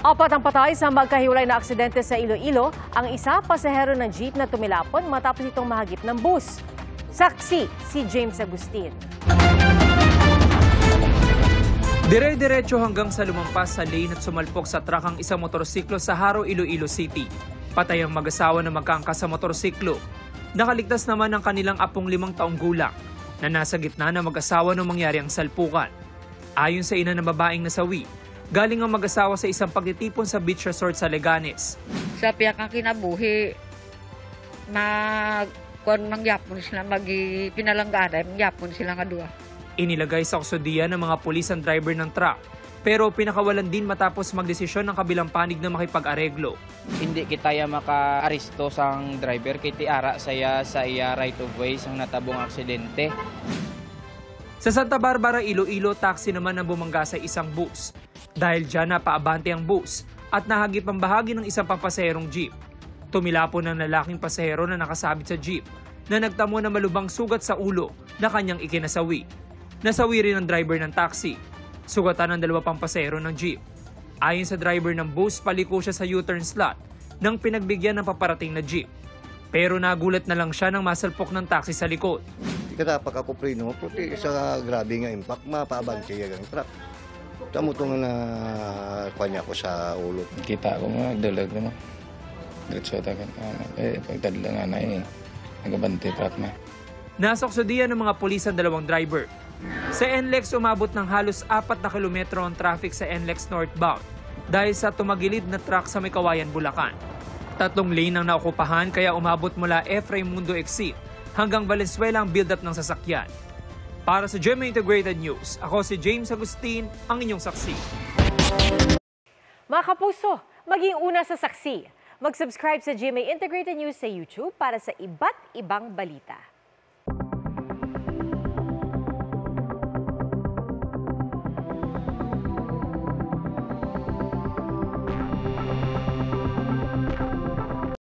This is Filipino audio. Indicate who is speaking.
Speaker 1: Apat ang patay sa magkahiwalay na aksidente sa Iloilo. Ang isa, pasahero ng jeep na tumilapon matapos itong mahagip ng bus. Saksi, si James Agustin.
Speaker 2: Dire-diretso hanggang sa lumampas sa lane at sumalpok sa truck ang isang motorsiklo sa Haro, Iloilo City. Patay ang mag-asawa na magkaangkas sa motorsiklo. Nakaligtas naman ang kanilang apong 5 taong gulang na nasa gitna ng mag-asawa nung mangyari ang salpukan. Ayon sa ina ng babaeng nasawi, galing ang mag-asawa sa isang pagtitipon sa beach resort sa Leganes.
Speaker 3: Sa piyak ang kinabuhi, kung mangyapon sila, pinalanggaday, mangyapon sila nga dua.
Speaker 2: Inilagay sa kustudiya ng mga pulis ang driver ng truck, pero pinakawalan din matapos magdesisyon ng kabilang panig na makipag-areglo.
Speaker 4: Hindi kita maka-aristo sang driver kay tiara saya sa iya right of way sang natabong aksidente.
Speaker 2: Sa Santa Barbara, Iloilo, taxi naman ang bumangga sa isang bus. Dahil dyan napaabante ang bus at nahagip ang bahagi ng isang papasaherong jeep. Tumilapon ng lalaking pasahero na nakasabit sa jeep na nagtamo ng malubang sugat sa ulo na kanyang ikinasawi. Nasawi rin ang driver ng taxi. Sugatan ng 2 pang pasahero ng jeep. Ayon sa driver ng bus, paliko siya sa U-turn slot nang pinagbigyan ng paparating na jeep. Pero nagulat na lang siya nang masalpok ng taxi sa likod.
Speaker 5: Katapak ako preno, puti sa grabe nga impact, mapaabante yung truck. Tamo ito nga na kanya ko sa ulo.
Speaker 6: Kita ko nga, dalag na mo. Diretso tayo. Pagtadla nga na yun, nagabante truck na.
Speaker 2: Nasa kustudiya ng mga pulis ang 2 driver. Sa NLEX, umabot ng halos 4 na kilometro ang traffic sa NLEX northbound dahil sa tumagilid na truck sa Mekawayan, Bulacan. 3 lane ang naokupahan kaya umabot mula Efraim Mundo Exit hanggang Valenzuela ang build-up ng sasakyan. Para sa GMA Integrated News, ako si James Agustin, ang inyong saksi.
Speaker 1: Mga kapuso, maging una sa saksi. Mag-subscribe sa GMA Integrated News sa YouTube para sa iba't ibang balita.